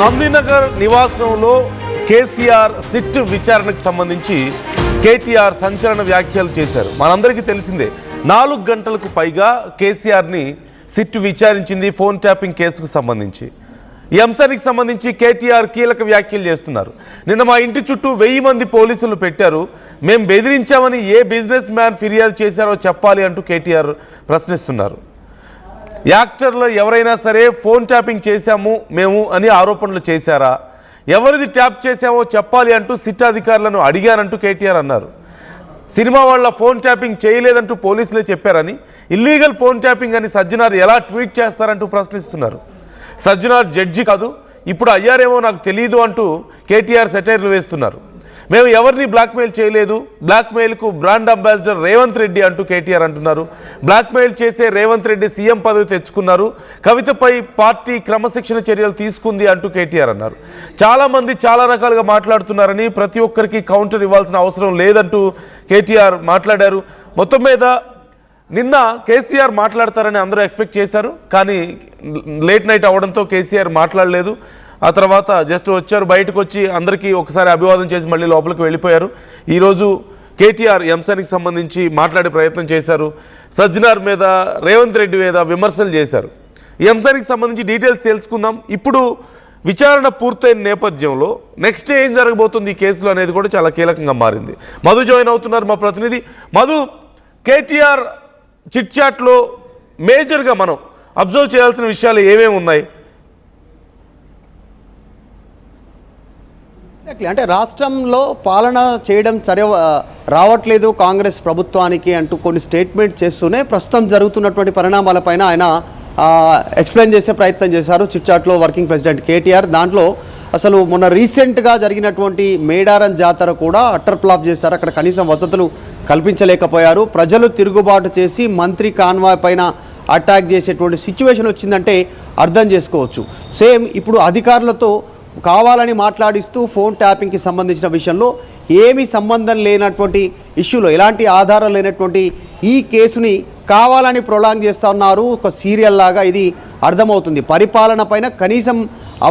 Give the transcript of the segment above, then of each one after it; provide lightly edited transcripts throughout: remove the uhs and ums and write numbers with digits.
నందినగర్ నివాసంలో కేసీఆర్ సిట్ విచారణకు సంబంధించి కేటీఆర్ సంచలన వ్యాఖ్యలు చేశారు. మనందరికీ తెలిసిందే, 4 గంటలకు పైగా కేసీఆర్ని సిట్ విచారించింది ఫోన్ ట్యాపింగ్ కేసుకు సంబంధించి. ఈ అంశానికి సంబంధించి కేటీఆర్ కీలక వ్యాఖ్యలు చేస్తున్నారు. నిన్న మా ఇంటి చుట్టూ 1000 మంది పోలీసులు పెట్టారు, మేము బెదిరించామని ఏ బిజినెస్ మ్యాన్ ఫిర్యాదు చేశారో చెప్పాలి అంటూ కేటీఆర్ ప్రశ్నిస్తున్నారు. యాక్టర్లు ఎవరైనా సరే ఫోన్ ట్యాపింగ్ చేశాము మేము అని ఆరోపణలు చేశారా, ఎవరిది ట్యాప్ చేశామో చెప్పాలి అంటూ సిట్ అధికారులను అడిగానంటూ కేటీఆర్ అన్నారు. సినిమా వాళ్ళ ఫోన్ ట్యాపింగ్ చేయలేదంటూ పోలీసులే చెప్పారని, ఇల్లీగల్ ఫోన్ ట్యాపింగ్ అని సజ్జనార్ ఎలా ట్వీట్ చేస్తారంటూ ప్రశ్నిస్తున్నారు. సజ్జనార్ జడ్జి కాదు, ఇప్పుడు అయ్యారేమో నాకు తెలియదు అంటూ కేటీఆర్ సెటైర్లు వేస్తున్నారు. మేము ఎవరిని బ్లాక్మెయిల్ చేయలేదు, బ్లాక్మెయిల్కు బ్రాండ్ అంబాసిడర్ రేవంత్ రెడ్డి అంటూ కేటీఆర్ అంటున్నారు. బ్లాక్మెయిల్ చేసే రేవంత్ రెడ్డి సీఎం పదవి తెచ్చుకున్నారు, కవితపై పార్టీ క్రమశిక్షణ చర్యలు తీసుకుంది అంటూ కేటీఆర్ అన్నారు. చాలామంది చాలా రకాలుగా మాట్లాడుతున్నారని, ప్రతి ఒక్కరికి కౌంటర్ ఇవ్వాల్సిన అవసరం లేదంటూ కేటీఆర్ మాట్లాడారు. మొత్తం మీద నిన్న కేసీఆర్ మాట్లాడతారని అందరూ ఎక్స్పెక్ట్ చేశారు, కానీ లేట్ నైట్ అవడంతో కేసీఆర్ మాట్లాడలేదు. ఆ తర్వాత జస్ట్ వచ్చారు, బయటకు వచ్చి అందరికీ ఒకసారి అభివాదం చేసి మళ్ళీ లోపలికి వెళ్ళిపోయారు. ఈరోజు కేటీఆర్ ఈ అంశానికి సంబంధించి మాట్లాడే ప్రయత్నం చేశారు. సజ్జనార్ మీద, రేవంత్ రెడ్డి మీద విమర్శలు చేశారు. ఈ అంశానికి సంబంధించి డీటెయిల్స్ తెలుసుకుందాం. ఇప్పుడు విచారణ పూర్తయిన నేపథ్యంలో నెక్స్ట్ ఏం జరగబోతుంది ఈ కేసులో అనేది కూడా చాలా కీలకంగా మారింది. మధు జాయిన్ అవుతున్నారు, మా ప్రతినిధి. మధు, కేటీఆర్ చిట్ చాట్లో మేజర్గా మనం అబ్జర్వ్ చేయాల్సిన విషయాలు ఏమేమి ఉన్నాయి? అంటే రాష్ట్రంలో పాలన చేయడం సరే రావట్లేదు కాంగ్రెస్ ప్రభుత్వానికి అంటూ కొన్ని స్టేట్మెంట్ చేస్తూనే ప్రస్తుతం జరుగుతున్నటువంటి పరిణామాలపైన ఆయన ఎక్స్ప్లెయిన్ చేసే ప్రయత్నం చేశారు చిట్ చాట్లో వర్కింగ్ ప్రెసిడెంట్ కేటీఆర్. దాంట్లో అసలు మొన్న రీసెంట్గా జరిగినటువంటి మేడారం జాతర కూడా అట్టర్ ఫ్లాప్ చేశారు. అక్కడ కనీసం వసతులు కల్పించలేకపోయారు. ప్రజలు తిరుగుబాటు చేసి మంత్రి కాన్వాయ్ పైన అటాక్ చేసేటువంటి సిచ్యువేషన్ వచ్చిందంటే అర్థం చేసుకోవచ్చు. సేమ్ ఇప్పుడు అధికారులతో కావాలని మాట్లాడిస్తూ ఫోన్ ట్యాపింగ్కి సంబంధించిన విషయంలో ఏమీ సంబంధం లేనటువంటి ఇష్యూలో, ఎలాంటి ఆధారం లేనటువంటి ఈ కేసుని కావాలని ప్రొలాంగ్ చేస్తూ ఉన్నారు. ఒక సీరియల్ లాగా ఇది అర్థమవుతుంది. పరిపాలన పైన కనీసం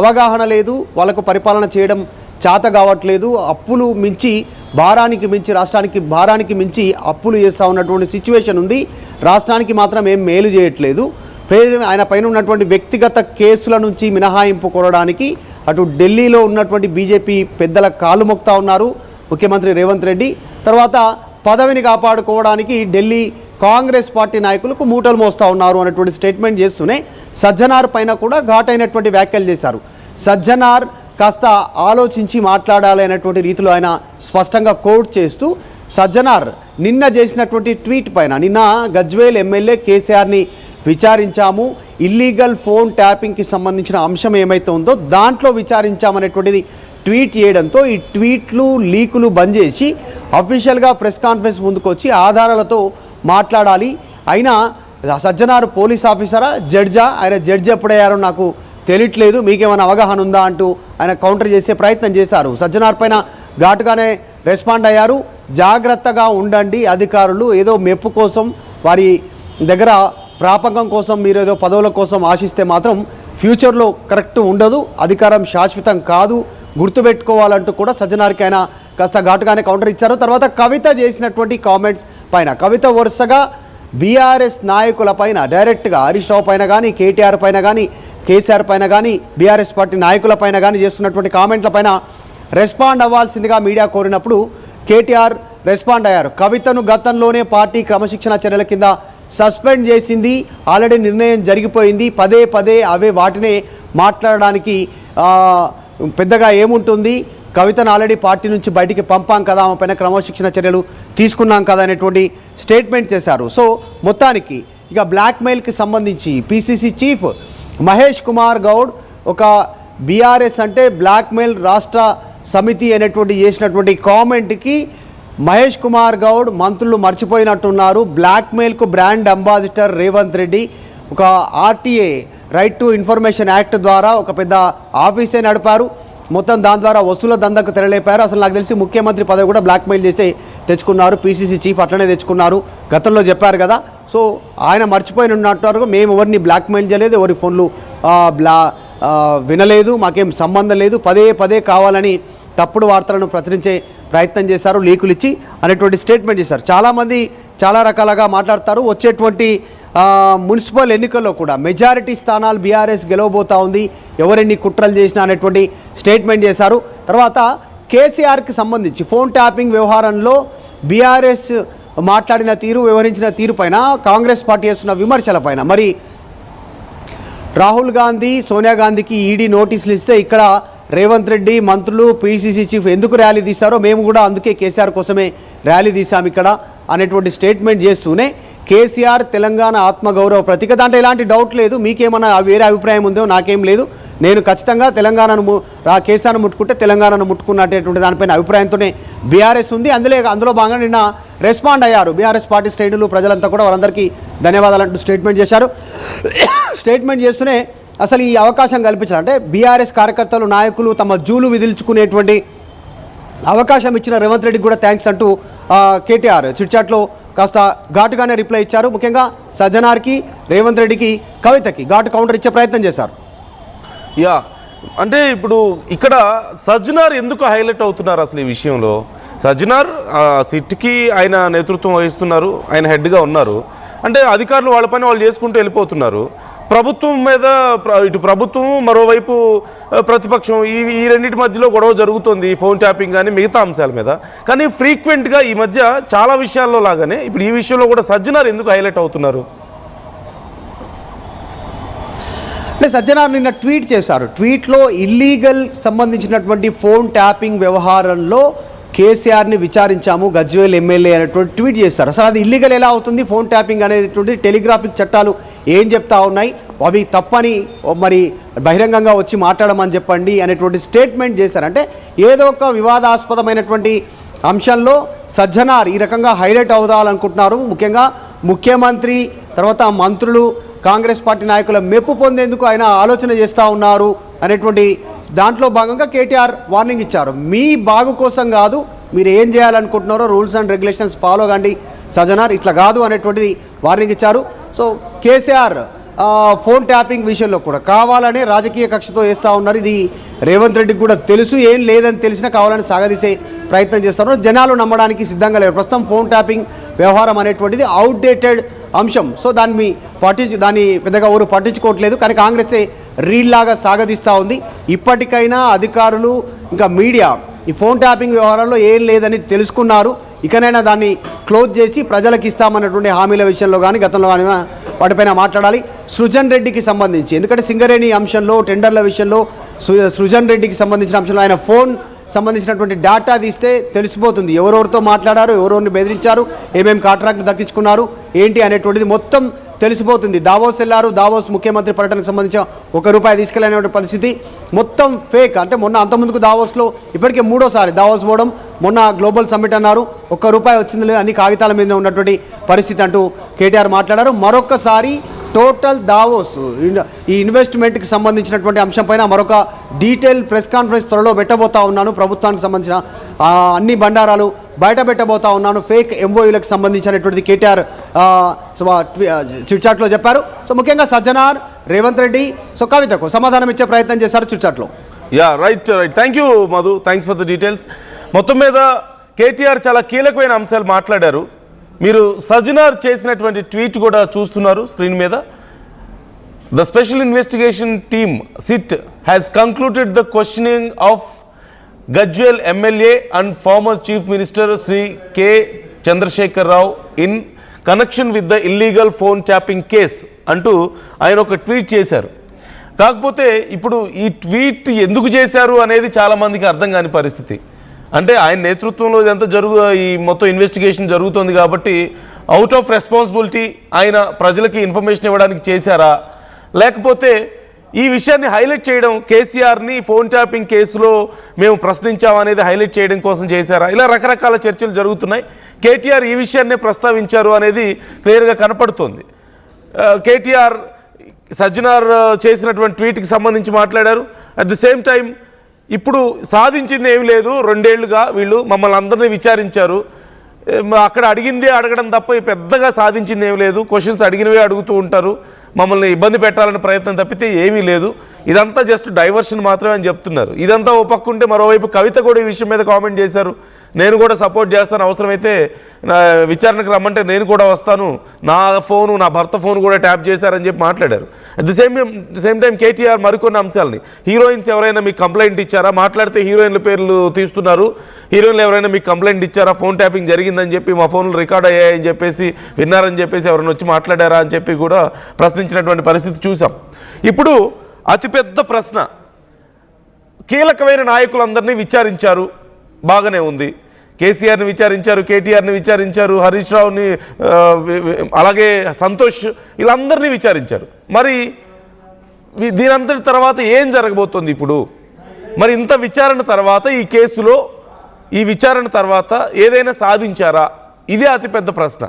అవగాహన లేదు, వాళ్ళకు పరిపాలన చేయడం చేత కావట్లేదు. అప్పులు మించి భారానికి మించి, రాష్ట్రానికి భారానికి మించి అప్పులు చేస్తూ ఉన్నటువంటి సిచ్యువేషన్ ఉంది. రాష్ట్రానికి మాత్రం ఏం మేలు చేయట్లేదు. ఆయన పైన ఉన్నటువంటి వ్యక్తిగత కేసుల నుంచి మినహాయింపు కోరడానికి అటు ఢిల్లీలో ఉన్నటువంటి బీజేపీ పెద్దల కాలు మొక్తా ఉన్నారు ముఖ్యమంత్రి రేవంత్ రెడ్డి. తర్వాత పదవిని కాపాడుకోవడానికి ఢిల్లీ కాంగ్రెస్ పార్టీ నాయకులకు మూటలు మోస్తూ ఉన్నారు అనేటువంటి స్టేట్మెంట్ చేస్తూనే సజ్జనార్ పైన కూడా ఘాటైనటువంటి వ్యాఖ్యలు చేశారు. సజ్జనార్ కాస్త ఆలోచించి మాట్లాడాలి అనేటువంటి రీతిలో ఆయన స్పష్టంగా కోట్ చేస్తూ, సజ్జనార్ నిన్న చేసినటువంటి ట్వీట్ పైన, నిన్న గజ్వేల్ ఎమ్మెల్యే కేసీఆర్ని విచారించాము, ఇల్లీగల్ ఫోన్ ట్యాపింగ్కి సంబంధించిన అంశం ఏమైతే ఉందో దాంట్లో విచారించామనేటువంటిది ట్వీట్ చేయడంతో ఈ ట్వీట్లు లీకులు బంద్ చేసి అఫీషియల్గా ప్రెస్ కాన్ఫరెన్స్ ముందుకు వచ్చి ఆధారాలతో మాట్లాడాలి. అయినా సజ్జనార్ పోలీస్ ఆఫీసరా, జడ్జా? ఆయన జడ్జి ఎప్పుడయ్యారో నాకు తెలియట్లేదు, మీకేమైనా అవగాహన ఉందా అంటూ ఆయన కౌంటర్ చేసే ప్రయత్నం చేశారు. సజ్జనార్ పైన ఘాటుగానే రెస్పాండ్ అయ్యారు. జాగ్రత్తగా ఉండండి అధికారులు, ఏదో మెప్పు కోసం, వారి దగ్గర ప్రాపకం కోసం, మీరు ఏదో పదవుల కోసం ఆశిస్తే మాత్రం ఫ్యూచర్లో కరెక్ట్ ఉండదు, అధికారం శాశ్వతం కాదు, గుర్తుపెట్టుకోవాలంటూ కూడా సజ్జనార్కి ఆయన కాస్త ఘాటుగానే కౌంటర్ ఇచ్చారు. తర్వాత కవిత చేసినటువంటి కామెంట్స్ పైన, కవిత వరుసగా బీఆర్ఎస్ నాయకుల పైన డైరెక్ట్గా హరీష్ రావు పైన కానీ, కేటీఆర్ పైన కానీ, కేసీఆర్ పైన కానీ, బీఆర్ఎస్ పార్టీ నాయకుల పైన కానీ చేస్తున్నటువంటి కామెంట్ల పైన రెస్పాండ్ అవ్వాల్సిందిగా మీడియా కోరినప్పుడు కేటీఆర్ రెస్పాండ్ అయ్యారు. కవితను గతంలోనే పార్టీ క్రమశిక్షణ చర్యల కింద సస్పెండ్ చేసింది, ఆల్రెడీ నిర్ణయం జరిగిపోయింది, పదే పదే అవే వాటినే మాట్లాడడానికి పెద్దగా ఏముంటుంది, కవితను ఆల్రెడీ పార్టీ నుంచి బయటికి పంపాం కదా, ఆమె పైన క్రమశిక్షణ చర్యలు తీసుకున్నాం కదా అనేటువంటి స్టేట్మెంట్ చేశారు. సో మొత్తానికి ఇక బ్లాక్మెయిల్కి సంబంధించి పిసిసి చీఫ్ మహేష్ కుమార్ గౌడ్ ఒక బీఆర్ఎస్ అంటే బ్లాక్మెయిల్ రాష్ట్ర సమితి అనేటువంటి చేసినటువంటి కామెంట్కి మహేష్ కుమార్ గౌడ్ మంత్రులు మర్చిపోయినట్టున్నారు. బ్లాక్మెయిల్కు బ్రాండ్ అంబాసిడర్ రేవంత్ రెడ్డి ఒక RTA right to information act ద్వారా ఒక పెద్ద ఆఫీసే నడిపారు. మొత్తం దాని ద్వారా వసూల దందకు తెరలేపారు. అసలు నాకు తెలిసి ముఖ్యమంత్రి పదవి కూడా బ్లాక్మెయిల్ చేసి తెచ్చుకున్నారు. పీసీసీ చీఫ్ అట్లనే తెచ్చుకున్నారు, గతంలో చెప్పారు కదా. సో ఆయన మర్చిపోయిన ఉన్నట్టు మేము ఎవరిని బ్లాక్మెయిల్ చేయలేదు, ఎవరి ఫోన్లు వినలేదు, మాకేం సంబంధం లేదు, పదే పదే కావాలని తప్పుడు వార్తలను ప్రచురించే ప్రయత్నం చేశారు, లీకులు ఇచ్చి అనేటువంటి స్టేట్మెంట్ చేశారు. చాలామంది చాలా రకాలుగా మాట్లాడతారు. వచ్చేటువంటి మున్సిపల్ ఎన్నికల్లో కూడా మెజారిటీ స్థానాలు బీఆర్ఎస్ గెలవబోతా ఉంది, ఎవరెన్ని కుట్రలు చేసినా అనేటువంటి స్టేట్మెంట్ చేశారు. తర్వాత కేసీఆర్కి సంబంధించి ఫోన్ ట్యాపింగ్ వ్యవహారంలో బీఆర్ఎస్ మాట్లాడిన తీరు, వ్యవహరించిన తీరు పైన కాంగ్రెస్ పార్టీ చేస్తున్న విమర్శల పైన మరి రాహుల్ గాంధీ, సోనియా గాంధీకి ఈడీ నోటీసులు ఇస్తే ఇక్కడ రేవంత్ రెడ్డి, మంత్రులు, పీసీసీ చీఫ్ ఎందుకు ర్యాలీ తీశారో మేము కూడా అందుకే కేసీఆర్ కోసమే ర్యాలీ తీశాం ఇక్కడ అనేటువంటి స్టేట్మెంట్ చేస్తూనే కేసీఆర్ తెలంగాణ ఆత్మగౌరవ ప్రతీక, దాంట్లో ఎలాంటి డౌట్ లేదు. మీకేమన్నా వేరే అభిప్రాయం ఉందో నాకేం లేదు, నేను ఖచ్చితంగా తెలంగాణను కేసీఆర్ను ముట్టుకుంటే తెలంగాణను ముట్టుకున్నటువంటి దానిపైన అభిప్రాయంతోనే బీఆర్ఎస్ ఉంది. అందులో భాగంగా నిన్న రెస్పాండ్ అయ్యారు బీఆర్ఎస్ పార్టీ శ్రేణులు, ప్రజలంతా కూడా వాళ్ళందరికీ ధన్యవాదాలు అంటూ స్టేట్మెంట్ చేశారు. స్టేట్మెంట్ చేస్తూనే అసలు ఈ అవకాశం కల్పించారు అంటే బీఆర్ఎస్ కార్యకర్తలు, నాయకులు తమ జూలు విదిల్చుకునేటువంటి అవకాశం ఇచ్చిన రేవంత్ రెడ్డికి కూడా థ్యాంక్స్ అంటూ కేటీఆర్ చిట్చాట్లో కాస్త ఘాటుగానే రిప్లై ఇచ్చారు. ముఖ్యంగా సజ్జనార్కి, రేవంత్ రెడ్డికి, కవితకి ఘాటు కౌంటర్ ఇచ్చే ప్రయత్నం చేశారు. యా, అంటే ఇప్పుడు ఇక్కడ సజ్జనార్ ఎందుకు హైలైట్ అవుతున్నారు అసలు ఈ విషయంలో? సజ్జనార్ సిట్కి ఆయన నేతృత్వం వహిస్తున్నారు, ఆయన హెడ్గా ఉన్నారు. అంటే అధికారులు వాళ్ళ పని వాళ్ళు చేసుకుంటూ వెళ్ళిపోతున్నారు. ప్రభుత్వం మీద ఇటు ప్రభుత్వం, మరోవైపు ప్రతిపక్షం, ఈ రెండింటి మధ్యలో గొడవ జరుగుతుంది, ఫోన్ ట్యాపింగ్ కానీ మిగతా అంశాల మీద. కానీ ఫ్రీక్వెంట్గా ఈ మధ్య చాలా విషయాల్లో లాగానే ఇప్పుడు ఈ విషయంలో కూడా సజ్జనార్ ఎందుకు హైలైట్ అవుతున్నారు? అంటే సజ్జనార్ నిన్న ట్వీట్ చేశారు. ట్వీట్లో ఇల్లీగల్ సంబంధించినటువంటి ఫోన్ ట్యాపింగ్ వ్యవహారంలో కేసీఆర్ని విచారించాము, గజ్వేల్ ఎమ్మెల్యే అనేటువంటి ట్వీట్ చేశారు. అసలు అది ఇల్లీగల్ ఎలా అవుతుంది? ఫోన్ ట్యాపింగ్ అనేటువంటి టెలిగ్రాఫిక్ చట్టాలు ఏం చెప్తా ఉన్నాయి, అవి తప్పని మరి బహిరంగంగా వచ్చి మాట్లాడమని చెప్పండి అనేటువంటి స్టేట్మెంట్ చేశారు. అంటే ఏదో ఒక వివాదాస్పదమైనటువంటి అంశంలో సజ్జనార్ ఈ రకంగా హైలైట్ అవుదాలనుకుంటున్నారు. ముఖ్యంగా ముఖ్యమంత్రి, తర్వాత మంత్రులు, కాంగ్రెస్ పార్టీ నాయకుల మెప్పు పొందేందుకు ఆయన ఆలోచన చేస్తూ ఉన్నారు అనేటువంటి దాంట్లో భాగంగా కేటీఆర్ వార్నింగ్ ఇచ్చారు. మీ బాగు కోసం కాదు, మీరు ఏం చేయాలనుకుంటున్నారో రూల్స్ అండ్ రెగ్యులేషన్స్ ఫాలో కండి సజ్జనార్, ఇట్లా కాదు అనేటువంటిది వార్నింగ్ ఇచ్చారు. సో కేసీఆర్ ఫోన్ ట్యాపింగ్ విషయంలో కూడా కావాలనే రాజకీయ కక్షతో వేస్తూ ఉన్నారు. ఇది రేవంత్ రెడ్డికి కూడా తెలుసు, ఏం లేదని తెలిసినా కావాలని సాగదీసే ప్రయత్నం చేస్తున్నారు. జనాలు నమ్మడానికి సిద్ధంగా లేరు. ప్రస్తుతం ఫోన్ ట్యాపింగ్ వ్యవహారం అనేటువంటిది అవుట్డేటెడ్ అంశం. సో దాన్ని పెద్దగా ఎవరు పట్టించుకోవట్లేదు. కానీ కాంగ్రెసే రీల్లాగా సాగదీస్తూ ఉంది. ఇప్పటికైనా అధికారులు, ఇంకా మీడియా ఈ ఫోన్ ట్యాపింగ్ వ్యవహారంలో ఏం లేదని తెలుసుకున్నారు. ఇకనైనా దాన్ని క్లోజ్ చేసి ప్రజలకు ఇస్తామన్నటువంటి హామీల విషయంలో కానీ గతంలో కానీ వాటిపైన మాట్లాడాలి. సృజన్ రెడ్డికి సంబంధించి, ఎందుకంటే సింగరేణి అంశంలో, టెండర్ల విషయంలో సృజన్ రెడ్డికి సంబంధించిన అంశంలో ఆయన ఫోన్ సంబంధించినటువంటి డేటా తీస్తే తెలిసిపోతుంది ఎవరెవరితో మాట్లాడారు, ఎవరెవరిని బెదిరించారు, ఏమేమి కాంట్రాక్ట్ దక్కించుకున్నారు ఏంటి అనేటువంటిది మొత్తం తెలిసిపోతుంది. దావోస్ వెళ్ళారు, దావోస్ ముఖ్యమంత్రి పర్యటనకు సంబంధించిన ₹1 తీసుకెళ్ళిన పరిస్థితి మొత్తం ఫేక్. అంటే మొన్న అంతకుముందుకు దావోస్లో ఇప్పటికే 3వ దావోస్ పోవడం, మొన్న గ్లోబల్ సమ్మిట్ అన్నారు, ₹1 వచ్చింది లేదు, అన్ని కాగితాల మీద ఉన్నటువంటి పరిస్థితి అంటూ కేటీఆర్ మాట్లాడారు. మరొకసారి టోటల్ దావోస్ ఈ ఇన్వెస్ట్మెంట్కి సంబంధించినటువంటి అంశం పైన మరొక డీటెయిల్ ప్రెస్ కాన్ఫరెన్స్ త్వరలో పెట్టబోతా ఉన్నాను. ప్రభుత్వానికి సంబంధించిన అన్ని బండారాలు బయట పెట్టబోతా ఉన్నాను, ఫేక్ ఎంఓయూలకు సంబంధించినటువంటిది కేటీఆర్ చిట్చాట్లో చెప్పారు. సో ముఖ్యంగా సజ్జనార్, రేవంత్ రెడ్డి, సో కవితకు సమాధానం ఇచ్చే ప్రయత్నం చేశారు చిట్చాట్లో. Yeah, right. Thank you Madhu, thanks for the details. మొత్తం మీద కేటీఆర్ చాలా కీలకమైన అంశాలు మాట్లాడారు. మీరు సజ్జనార్ చేసినటువంటి ట్వీట్ కూడా చూస్తున్నారు స్క్రీన్ మీద. The special investigation team SIT has concluded the questioning of Gajwel MLA and former chief minister Shri K Chandrashekar Rao in connection with the illegal phone tapping case అంటూ ఆయన ఒక ట్వీట్ చేశారు. కాకపోతే ఇప్పుడు ఈ ట్వీట్ ఎందుకు చేశారు అనేది చాలామందికి అర్థం కాని పరిస్థితి. అంటే ఆయన నేతృత్వంలో ఇదంతా ఈ మొత్తం ఇన్వెస్టిగేషన్ జరుగుతుంది కాబట్టి అవుట్ ఆఫ్ రెస్పాన్సిబిలిటీ ఆయన ప్రజలకి ఇన్ఫర్మేషన్ ఇవ్వడానికి చేశారా, లేకపోతే ఈ విషయాన్ని హైలైట్ చేయడం, కేసీఆర్ని ఫోన్ ట్యాపింగ్ కేసులో మేము ప్రశ్నించామనేది హైలైట్ చేయడం కోసం చేశారా? ఇలా రకరకాల చర్చలు జరుగుతున్నాయి. కేటీఆర్ ఈ విషయాన్నే ప్రస్తావించారు అనేది క్లియర్గా కనపడుతుంది. కేటీఆర్ సజ్జనార్ చేసినటువంటి ట్వీట్కి సంబంధించి మాట్లాడారు. అట్ ది సేమ్ టైం ఇప్పుడు సాధించింది ఏమి లేదు, 2 ఏళ్లుగా వీళ్ళు మమ్మల్ని అందరినీ విచారించారు, అక్కడ అడిగిందే అడగడం తప్ప పెద్దగా సాధించింది ఏమి లేదు, క్వశ్చన్స్ అడిగినవే అడుగుతూ ఉంటారు, మమ్మల్ని ఇబ్బంది పెట్టాలని ప్రయత్నం తప్పితే ఏమీ లేదు, ఇదంతా జస్ట్ డైవర్షన్ మాత్రమే అని చెప్తున్నారు. ఇదంతా ఓ పక్కుంటే మరోవైపు కవిత కూడా ఈ విషయం మీద కామెంట్ చేశారు. నేను కూడా సపోర్ట్ చేస్తాను, అవసరమైతే విచారణకు రమ్మంటే నేను కూడా వస్తాను, నా ఫోను నా భర్త ఫోన్ కూడా ట్యాప్ చేశారని చెప్పి మాట్లాడారు. At the same time KTR మరికొన్ని అంశాలని, హీరోయిన్స్ ఎవరైనా మీకు కంప్లైంట్ ఇచ్చారా, మాట్లాడితే హీరోయిన్ల పేర్లు తీస్తున్నారు, హీరోయిన్లు ఎవరైనా మీకు కంప్లైంట్ ఇచ్చారా, ఫోన్ ట్యాపింగ్ జరిగిందని చెప్పి మా ఫోన్లు రికార్డ్ అయ్యాయని చెప్పేసి విన్నారని చెప్పేసి ఎవరైనా వచ్చి మాట్లాడారా అని చెప్పి కూడా ప్రశ్నించినటువంటి పరిస్థితి చూసాం. ఇప్పుడు అతిపెద్ద ప్రశ్న, కీలకమైన నాయకులందరినీ విచారించారు, బాగానే ఉంది. కేసీఆర్ని విచారించారు, కేటీఆర్ని విచారించారు, హరీష్ రావుని, అలాగే సంతోష్, వీళ్ళందరినీ విచారించారు. మరి దీనంతటి తర్వాత ఏం జరగబోతోంది ఇప్పుడు? మరి ఇంత విచారణ తర్వాత ఈ కేసులో ఈ విచారణ తర్వాత ఏదైనా సాధించారా? ఇదే అతిపెద్ద ప్రశ్న.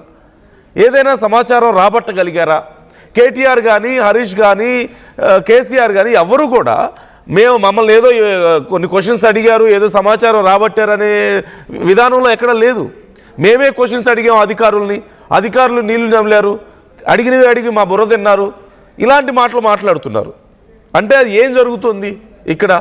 ఏదైనా సమాచారం రాబట్టగలిగారా? కేటీఆర్ కానీ హరీష్ కానీ కేసీఆర్ కానీ ఎవరు కూడా మమ్మల్ని ఏదో కొన్ని క్వశ్చన్స్ అడిగారు, ఏదో సమాచారం రాబట్టారనే విధానంలో ఎక్కడ లేదు. మేమే క్వశ్చన్స్ అడిగాం అధికారుల్ని, అధికారులు నీళ్లు నమిలారు, అడిగినవి అడిగి మా బుర్ర తిన్నారు, ఇలాంటి మాటలు మాట్లాడుతున్నారు. అంటే అది ఏం జరుగుతుంది ఇక్కడ?